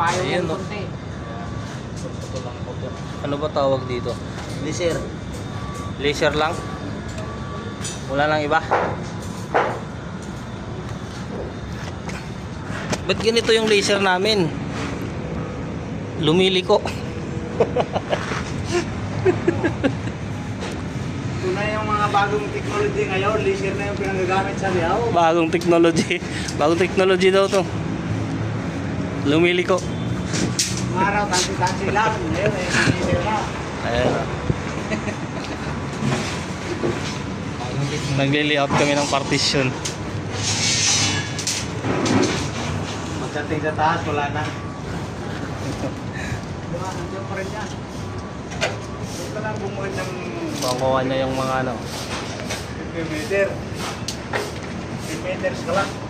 payo Ayun, ng no? konti. Ano ba tawag dito? Laser. Laser lang? Wala lang iba? Ba't ganito yung laser namin? Lumiliko. Ito na yung mga bagong technology ngayon. Laser na yung pinagagamit sa lihaw. Bagong technology. Bagong technology daw to. Lumiliko. Araw, tansi-tansi lang. Ngayon, laser na. Ayan. Nagli-layout kami ng partition. Pagdating sa taas, wala na. Diba, nandiyan pa rin yan. Huwag ka lang bumuhin ng Pakuha niya yung mga ano. 50 meter. 50 meters ka lang.